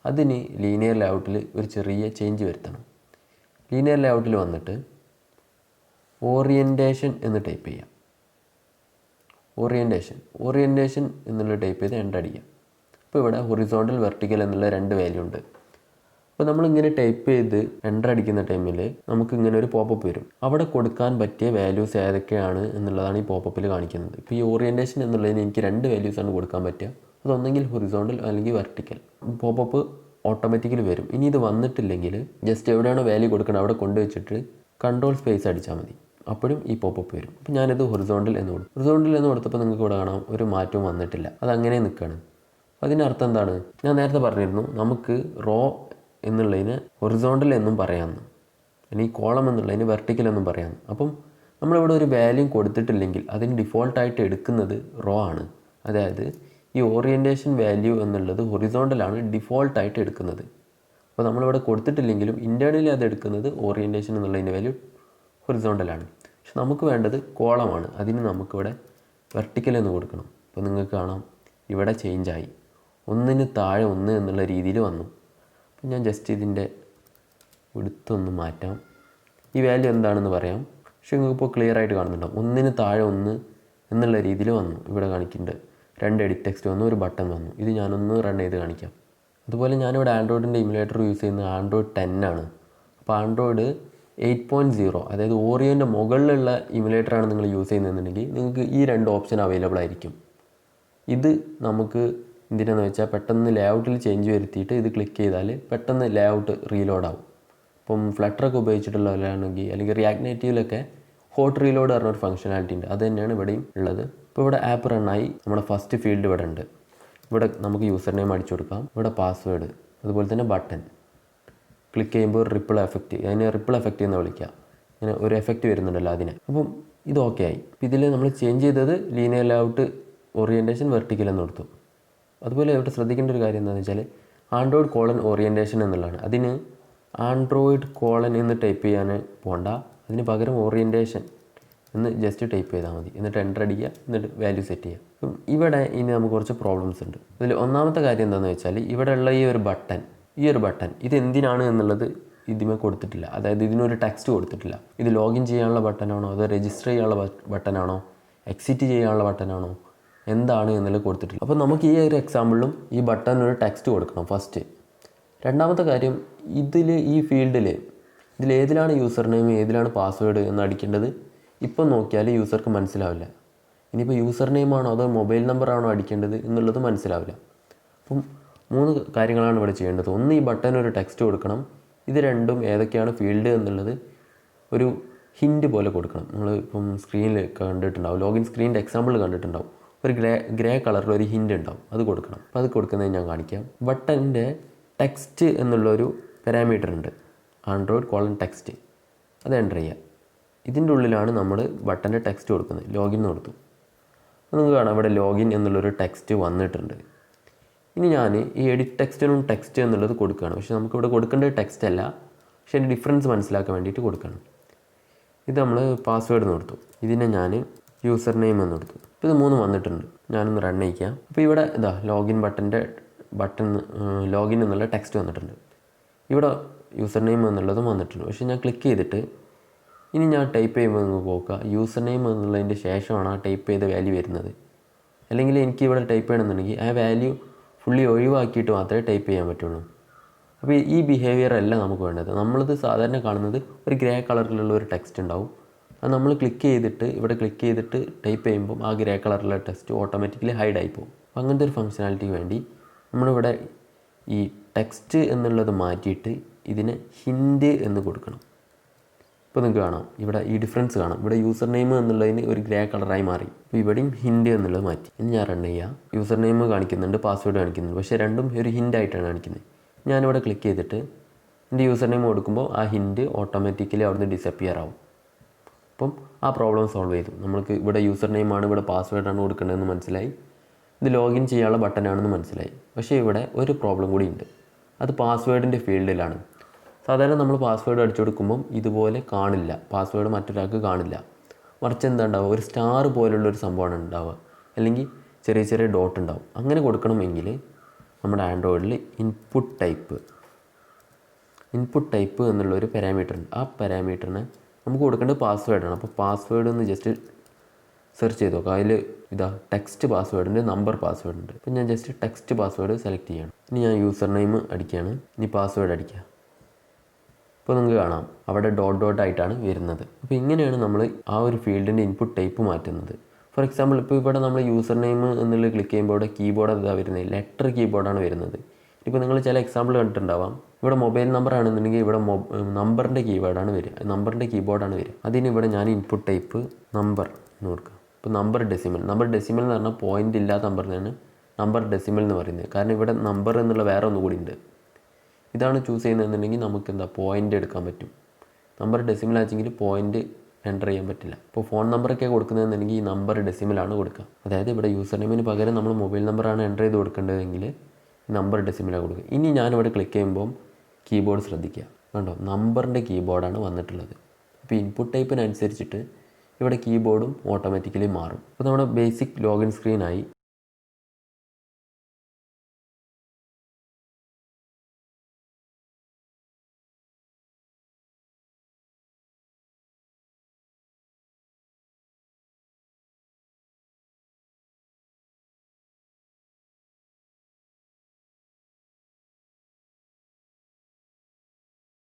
അതിന് ലീനിയർ ലേഔട്ടിൽ ഒരു ചെറിയ ചേഞ്ച് വരുത്തണം. ലീനിയർ ലേഔട്ടിൽ വന്നിട്ട് ഓറിയൻറ്റേഷൻ എന്ന് ടൈപ്പ് ചെയ്യാം. ഓറിയൻറ്റേഷൻ എന്നുള്ള ടൈപ്പ് ചെയ്ത് എൻ്റർ അടിക്കാം. അപ്പോൾ ഇവിടെ ഹൊറിസോണ്ടൽ വെർട്ടിക്കൽ എന്നുള്ള 2 വാല്യൂ ഉണ്ട്. അപ്പോൾ നമ്മളിങ്ങനെ ടൈപ്പ് ചെയ്ത് എൻ്റർ അടിക്കുന്ന ടൈമിൽ നമുക്ക് ഇങ്ങനെ ഒരു പോപ്പപ്പ് വരും. അവിടെ കൊടുക്കാൻ പറ്റിയ വാല്യൂസ് ഏതൊക്കെയാണ് എന്നുള്ളതാണ് ഈ പോപ്പപ്പിൽ കാണിക്കുന്നത്. ഇപ്പോൾ ഈ ഓറിയൻറ്റേഷൻ എന്നുള്ളതിന് എനിക്ക് 2 വാല്യൂസാണ് കൊടുക്കാൻ പറ്റുക. അതൊന്നെങ്കിൽ ഹൊറിസോണ്ടൽ അല്ലെങ്കിൽ വെർട്ടിക്കൽ. പോപ്പപ്പ് ഓട്ടോമാറ്റിക്കലി വരും. ഇനി ഇത് വന്നിട്ടില്ലെങ്കിൽ ജസ്റ്റ് എവിടെയാണോ വാല്യൂ കൊടുക്കണം അവിടെ കൊണ്ടുവച്ചിട്ട് കൺട്രോൾ സ്പേസ് അടിച്ചാൽ മതി. അപ്പോഴും ഈ പോപ്പപ്പ് വരും. അപ്പോൾ ഞാനിത് ഹൊറിസോണ്ടൽ എന്ന് കൊടുത്തു. ഹൊറിസോണ്ടൽ എന്ന് കൊടുത്തപ്പോൾ നിങ്ങൾക്ക് ഇവിടെ കാണാം ഒരു മാറ്റവും വന്നിട്ടില്ല. അതങ്ങനെ നിൽക്കുകയാണ്. അതിനർത്ഥം എന്താണ്? ഞാൻ നേരത്തെ പറഞ്ഞിരുന്നു നമുക്ക് റോ എന്നുള്ളതിന് ഹൊറിസോണ്ടൽ എന്നും പറയാമെന്ന്, അല്ലെങ്കിൽ കോളം എന്നുള്ളതിന് വെർട്ടിക്കൽ എന്നും പറയാമെന്ന്. അപ്പം നമ്മളിവിടെ ഒരു വാല്യൂ കൊടുത്തിട്ടില്ലെങ്കിൽ അതിന് ഡിഫോൾട്ടായിട്ട് എടുക്കുന്നത് റോ ആണ്. അതായത് ഈ ഓറിയൻറ്റേഷൻ വാല്യൂ എന്നുള്ളത് ഹൊറിസോണ്ടലാണ് ഡിഫോൾട്ടായിട്ട് എടുക്കുന്നത്. അപ്പോൾ നമ്മളിവിടെ കൊടുത്തിട്ടില്ലെങ്കിലും ഇൻറ്റേർണലി അത് എടുക്കുന്നത് ഓറിയൻറ്റേഷൻ എന്നുള്ളതിൻ്റെ വാല്യൂ ഹൊറിസോണ്ടലാണ്. പക്ഷെ നമുക്ക് വേണ്ടത് കോളമാണ്. അതിന് നമുക്കിവിടെ വെർട്ടിക്കൽ എന്ന് കൊടുക്കണം. അപ്പോൾ നിങ്ങൾക്ക് കാണാം ഇവിടെ ചേഞ്ചായി, 1 താഴെ 1 എന്നുള്ള രീതിയിൽ വന്നു. അപ്പോൾ ഞാൻ ജസ്റ്റ് ഇതിൻ്റെ വിടുത്തൊന്ന് മാറ്റാം. ഈ വാല്യൂ എന്താണെന്ന് പറയാം. പക്ഷേ നിങ്ങൾക്കിപ്പോൾ ക്ലിയർ ആയിട്ട് കാണുന്നുണ്ടാവും. 1 താഴെ 1 എന്നുള്ള രീതിയിൽ വന്നു. ഇവിടെ കാണിക്കുന്നുണ്ട് 2 എഡിറ്റ് ടെക്സ്റ്റ് വന്നു, ഒരു ബട്ടൺ വന്നു. ഇത് ഞാനൊന്ന് റൺ ചെയ്ത് കാണിക്കാം. അതുപോലെ ഞാനിവിടെ ആൻഡ്രോയിഡിൻ്റെ ഇമുലേറ്റർ യൂസ് ചെയ്യുന്നത് ആൻഡ്രോയിഡ് 10 ആണ്. അപ്പോൾ ആൻഡ്രോയിഡ് 8.0 അതായത് ഓറിയോൻ്റെ മുകളിലുള്ള ഇമുലേറ്ററാണ് നിങ്ങൾ യൂസ് ചെയ്യുന്നതെന്നുണ്ടെങ്കിൽ നിങ്ങൾക്ക് ഈ 2 ഓപ്ഷൻ അവൈലബിൾ ആയിരിക്കും. ഇത് നമുക്ക് എന്തിനാണെന്ന് വെച്ചാൽ പെട്ടെന്ന് ലേഔട്ടിൽ ചേഞ്ച് വരുത്തിയിട്ട് ഇത് ക്ലിക്ക് ചെയ്താൽ പെട്ടെന്ന് ലേഔട്ട് റീലോഡ് ആവും. ഇപ്പം ഫ്ലട്ടറൊക്കെ ഉപയോഗിച്ചിട്ടുള്ളവരാണെങ്കിൽ അല്ലെങ്കിൽ റിയാക്ട് നേറ്റീവിലൊക്കെ ഹോട്ട് റീലോഡ് പറഞ്ഞൊരു ഫംഗ്ഷനാലിറ്റി ഉണ്ട്. അത് തന്നെയാണ് ഇവിടെയും ഉള്ളത്. ഇപ്പോൾ ഇവിടെ ആപ്പ് റണ്ണായി. നമ്മുടെ ഫസ്റ്റ് ഫീൽഡ് ഇവിടെ ഉണ്ട്. ഇവിടെ നമുക്ക് യൂസർ നെയിം അടിച്ചു കൊടുക്കാം. ഇവിടെ പാസ്വേഡ്, അതുപോലെ തന്നെ ബട്ടൺ ക്ലിക്ക് ചെയ്യുമ്പോൾ റിപ്പിൾ എഫക്റ്റ്, അതിനെ റിപ്പിൾ എഫക്റ്റ് എന്ന് വിളിക്കുക. ഇങ്ങനെ ഒരു എഫക്റ്റ് വരുന്നുണ്ടല്ലോ അതിനെ. അപ്പം ഇത് ഓക്കെ ആയി. ഇതിൽ നമ്മൾ ചേഞ്ച് ചെയ്തത് ലീനിയർ ലേഔട്ട് ഓറിയൻറ്റേഷൻ വെർട്ടിക്കൽ എന്ന് കൊടുത്തു. അതുപോലെ ഇവിടെ ശ്രദ്ധിക്കേണ്ട ഒരു കാര്യം എന്താണെന്ന് വെച്ചാൽ ആൻഡ്രോയിഡ് കോളൻ ഓറിയൻറ്റേഷൻ എന്നുള്ളതാണ്. അതിന് ആൻഡ്രോയിഡ് കോളൻ എന്ന് ടൈപ്പ് ചെയ്യാൻ പോകണ്ട. അതിന് പകരം ഓറിയൻറ്റേഷൻ എന്ന് ജസ്റ്റ് ടൈപ്പ് ചെയ്താൽ മതി. എന്നിട്ട് എൻ്റർ അടിക്കുക, എന്നിട്ട് വാല്യൂ സെറ്റ് ചെയ്യുക. അപ്പം ഇവിടെ ഇനി നമുക്ക് കുറച്ച് പ്രോബ്ലംസ് ഉണ്ട്. ഇതിൽ ഒന്നാമത്തെ കാര്യം എന്താണെന്ന് വെച്ചാൽ ഇവിടെയുള്ള ഈ ഒരു ബട്ടൺ ഇത് എന്തിനാണ് എന്നുള്ളത് ഇതിമേ കൊടുത്തിട്ടില്ല. അതായത് ഇതിനൊരു ടെക്സ്റ്റ് കൊടുത്തിട്ടില്ല. ഇത് ലോഗിൻ ചെയ്യാനുള്ള ബട്ടനാണോ അതോ രജിസ്റ്റർ ചെയ്യാനുള്ള ബട്ടനാണോ എക്സിറ്റ് ചെയ്യാനുള്ള ബട്ടനാണോ എന്താണ് എന്നുള്ളത് കൊടുത്തിട്ടില്ല. അപ്പോൾ നമുക്ക് ഈ ഒരു എക്സാമ്പിളിലും ഈ ബട്ടൺ ഒരു ടെക്സ്റ്റ് കൊടുക്കണം ഫസ്റ്റ്. രണ്ടാമത്തെ കാര്യം ഈ ഫീൽഡിൽ ഇതിലേതിലാണ് യൂസർ നെയിം ഏതിലാണ് പാസ്വേഡ് എന്ന് അടിക്കേണ്ടത് ഇപ്പം നോക്കിയാൽ യൂസർക്ക് മനസ്സിലാവില്ല. ഇനിയിപ്പോൾ യൂസർ നെയിമാണോ അതോ മൊബൈൽ നമ്പറാണോ അടിക്കേണ്ടത് എന്നുള്ളത് മനസ്സിലാവില്ല. അപ്പം 3 കാര്യങ്ങളാണ് ഇവിടെ ചെയ്യേണ്ടത്. ഒന്ന്, ഈ ബട്ടൺ ഒരു ടെക്സ്റ്റ് കൊടുക്കണം. ഇത് രണ്ടും ഏതൊക്കെയാണ് ഫീൽഡ് എന്നുള്ളത് ഒരു ഹിൻറ്റ് പോലെ കൊടുക്കണം. നിങ്ങൾ ഇപ്പം സ്ക്രീനിൽ കണ്ടിട്ടുണ്ടാവും, ലോഗിൻ സ്ക്രീനിൻ്റെ എക്സാമ്പിൾ കണ്ടിട്ടുണ്ടാവും. ഒരു ഗ്രേ കളറിൽ ഒരു ഹിൻറ്റ് ഉണ്ടാവും, അത് കൊടുക്കണം. അപ്പോൾ അത് കൊടുക്കുന്നത് ഞാൻ കാണിക്കാം. ബട്ടൻ്റെ ടെക്സ്റ്റ് എന്നുള്ളൊരു പാരാമീറ്റർ ഉണ്ട്, ആൻഡ്രോയിഡ് കോളൻ ടെക്സ്റ്റ്. അത് എൻ്റർ ചെയ്യുക. ഇതിൻ്റെ ഉള്ളിലാണ് നമ്മൾ ബട്ടൻ്റെ ടെക്സ്റ്റ് കൊടുക്കുന്നത്. ലോഗിൻ എന്ന് കൊടുത്തു. അപ്പോൾ നിങ്ങൾക്ക് കാണാം ഇവിടെ ലോഗിൻ എന്നുള്ളൊരു ടെക്സ്റ്റ് വന്നിട്ടുണ്ട്. ഇനി ഞാൻ ഈ എഡിറ്റ് ടെക്സ്റ്റിനും ടെക്സ്റ്റ് എന്നുള്ളത് കൊടുക്കുകയാണ്. പക്ഷേ നമുക്കിവിടെ കൊടുക്കേണ്ടത് ടെക്സ്റ്റ് അല്ല, പക്ഷേ അതിൻ്റെ ഡിഫറൻസ് മനസ്സിലാക്കാൻ വേണ്ടിയിട്ട് കൊടുക്കണം. ഇത് നമ്മൾ പാസ്വേഡ് എന്ന് കൊടുത്തു. ഇതിനെ ഞാൻ യൂസർ നെയിം എന്ന് കൊടുത്തു. ഇപ്പോൾ ഇത് 3 വന്നിട്ടുണ്ട്. ഞാനൊന്ന് റൺ ചെയ്യിക്കാം. അപ്പോൾ ഇവിടെ ലോഗിൻ ലോഗിൻ എന്നുള്ള ടെക്സ്റ്റ് വന്നിട്ടുണ്ട്. ഇവിടെ യൂസർ നെയിം എന്നുള്ളതും വന്നിട്ടുണ്ട്. പക്ഷേ ഞാൻ ക്ലിക്ക് ചെയ്തിട്ട് ഇനി ഞാൻ ടൈപ്പ് ചെയ്യുമ്പോൾ നിങ്ങൾക്ക് നോക്കുക യൂസർ നെയിം എന്നുള്ളതിൻ്റെ ശേഷമാണ് ആ ടൈപ്പ് ചെയ്ത വാല്യൂ വരുന്നത്. അല്ലെങ്കിൽ എനിക്ക് ഇവിടെ ടൈപ്പ് ചെയ്യണമെന്നുണ്ടെങ്കിൽ ആ വാല്യൂ ഫുള്ളി ഒഴിവാക്കിയിട്ട് മാത്രമേ ടൈപ്പ് ചെയ്യാൻ പറ്റുള്ളൂ. അപ്പോൾ ഈ ബിഹേവിയർ അല്ല നമുക്ക് വേണ്ടത്. നമ്മളിത് സാധാരണ കാണുന്നത് ഒരു ഗ്രേ കളറിലുള്ള ഒരു ടെക്സ്റ്റ് ഉണ്ടാവും. അത് നമ്മൾ ഇവിടെ ക്ലിക്ക് ചെയ്തിട്ട് ടൈപ്പ് ചെയ്യുമ്പോൾ ആ ഗ്രേ കളറിലുള്ള ടെക്സ്റ്റ് ഓട്ടോമാറ്റിക്കലി ഹൈഡ് ആയി പോകും. അപ്പോൾ അങ്ങനത്തെ ഒരു ഫംഗ്ഷനാലിറ്റിക്ക് വേണ്ടി നമ്മളിവിടെ ഈ ടെക്സ്റ്റ് എന്നുള്ളത് മാറ്റിയിട്ട് ഇതിനെ ഹിൻറ്റ് എന്ന് കൊടുക്കണം. ഇപ്പോൾ നിങ്ങൾക്ക് കാണാം ഇവിടെ ഈ ഡിഫറൻസ് കാണാം. ഇവിടെ യൂസർ നെയിം എന്നുള്ളതിന് ഒരു ഗ്രേ കളറായി മാറി. അപ്പോൾ ഇവിടെയും ഹിൻറ്റ് എന്നുള്ളത് മാറ്റി. ഇനി ഞാൻ റൺ ചെയ്യാം. യൂസർ നെയിം കാണിക്കുന്നുണ്ട്, പാസ്വേഡ് കാണിക്കുന്നുണ്ട്, പക്ഷേ രണ്ടും ഒരു ഹിൻറ്റായിട്ടാണ് കാണിക്കുന്നത്. ഞാനിവിടെ ക്ലിക്ക് ചെയ്തിട്ട് എൻ്റെ യൂസർ നെയിം കൊടുക്കുമ്പോൾ ആ ഹിൻറ്റ് ഓട്ടോമാറ്റിക്കലി അവിടുന്ന് ഡിസപ്പിയർ ആവും. അപ്പം ആ പ്രോബ്ലം സോൾവ് ചെയ്തു. നമ്മൾക്ക് ഇവിടെ യൂസർ നെയിമാണ് ഇവിടെ പാസ്വേഡാണ് കൊടുക്കേണ്ടതെന്ന് മനസ്സിലായി. ഇത് ലോഗിൻ ചെയ്യാനുള്ള ബട്ടനാണെന്ന് മനസ്സിലായി. പക്ഷേ ഇവിടെ ഒരു പ്രോബ്ലം കൂടി ഉണ്ട്. അത് പാസ്വേഡിൻ്റെ ഫീൽഡിലാണ്. സാധാരണ നമ്മൾ പാസ്വേഡ് അടിച്ചു കൊടുക്കുമ്പം ഇതുപോലെ കാണില്ല, പാസ്വേഡ് മറ്റൊരാൾക്ക് കാണില്ല. മറിച്ച് എന്താ ഉണ്ടാവുക, ഒരു സ്റ്റാർ പോലുള്ളൊരു സംഭവമാണ് ഉണ്ടാവുക, അല്ലെങ്കിൽ ചെറിയ ചെറിയ ഡോട്ട് ഉണ്ടാവും. അങ്ങനെ കൊടുക്കണമെങ്കിൽ നമ്മുടെ ആൻഡ്രോയിഡിൽ ഇൻപുട്ട് ടൈപ്പ് എന്നുള്ളൊരു പാരാമീറ്റർ ഉണ്ട്. ആ പാരാമീറ്ററിനെ നമുക്ക് കൊടുക്കേണ്ടത് പാസ്വേഡാണ്. അപ്പോൾ പാസ്വേഡ് ഒന്ന് ജസ്റ്റ് സെർച്ച് ചെയ്ത് നോക്കാം. അതിൽ ഇതാ ടെക്സ്റ്റ് പാസ്വേഡിൻ്റെ നമ്പർ പാസ്വേഡ് ഉണ്ട്. അപ്പോൾ ഞാൻ ജസ്റ്റ് ടെക്സ്റ്റ് പാസ്വേഡ് സെലക്ട് ചെയ്യണം. ഇനി ഞാൻ യൂസർ നെയിം അടിക്കുകയാണ്. ഇനി പാസ്വേഡ് അടിക്കുക. ഇപ്പോൾ നിങ്ങൾക്ക് കാണാം അവിടെ ഡോട്ട് ആയിട്ടാണ് വരുന്നത്. അപ്പോൾ ഇങ്ങനെയാണ് നമ്മൾ ആ ഒരു ഫീൽഡിൻ്റെ ഇൻപുട്ട് ടൈപ്പ് മാറ്റുന്നത്. ഫോർ എക്സാമ്പിൾ ഇപ്പോൾ ഇവിടെ നമ്മൾ യൂസർ നെയിം എന്നുള്ളത് ക്ലിക്ക് ചെയ്യുമ്പോൾ ഇവിടെ കീബോർഡ് എന്താ വരുന്നത്, ലെറ്റർ കീബോർഡാണ് വരുന്നത്. ഇപ്പോൾ നിങ്ങൾ ചില എക്സാമ്പിൾ കണ്ടിട്ടുണ്ടാവാം. ഇവിടെ മൊബൈൽ നമ്പർ ആണെന്നുണ്ടെങ്കിൽ ഇവിടെ നമ്പറിൻ്റെ കീബോർഡാണ് വരിക. അതിന് ഇവിടെ ഞാൻ ഇൻപുട്ട് ടൈപ്പ് നമ്പർ എന്ന് കൊടുക്കുക. ഇപ്പോൾ നമ്പർ ഡെസിമൽ എന്ന് പറഞ്ഞാൽ പോയിൻ്റ് ഇല്ലാത്ത നമ്പറിനാണ് നമ്പർ ഡെസിമൽ എന്ന് പറയുന്നത്. കാരണം ഇവിടെ നമ്പർ എന്നുള്ള വേറെ ഒന്നുകൂടി ഉണ്ട്. ഇതാണ് ചൂസ് ചെയ്യുന്നതെന്നുണ്ടെങ്കിൽ നമുക്ക് എന്താ പോയിൻ്റ് എടുക്കാൻ പറ്റും. നമ്പർ ഡെസിമൽ ആച്ചെങ്കിൽ പോയിൻ്റ് എൻ്റർ ചെയ്യാൻ പറ്റില്ല. ഇപ്പോൾ ഫോൺ നമ്പറൊക്കെ കൊടുക്കുന്നതെന്നുണ്ടെങ്കിൽ ഈ നമ്പർ ഡെസിമലാണ് കൊടുക്കുക. അതായത് ഇവിടെ യൂസർ നെയിമിന് പകരം നമ്മൾ മൊബൈൽ നമ്പറാണ് എൻ്റർ ചെയ്ത് കൊടുക്കേണ്ടതെങ്കിൽ നമ്പർ ഡെസിമലാണ് കൊടുക്കുക. ഇനി ഞാനിവിടെ ക്ലിക്ക് ചെയ്യുമ്പോൾ കീബോർഡ് ശ്രദ്ധിക്കുക. കണ്ടോ, നമ്പറിൻ്റെ കീബോർഡാണ് വന്നിട്ടുള്ളത്. അപ്പോൾ ഇൻപുട്ട് ടൈപ്പിനനുസരിച്ചിട്ട് ഇവിടെ കീബോർഡും ഓട്ടോമാറ്റിക്കലി മാറും. അപ്പോൾ നമ്മുടെ ബേസിക് ലോഗിൻ സ്ക്രീനായി.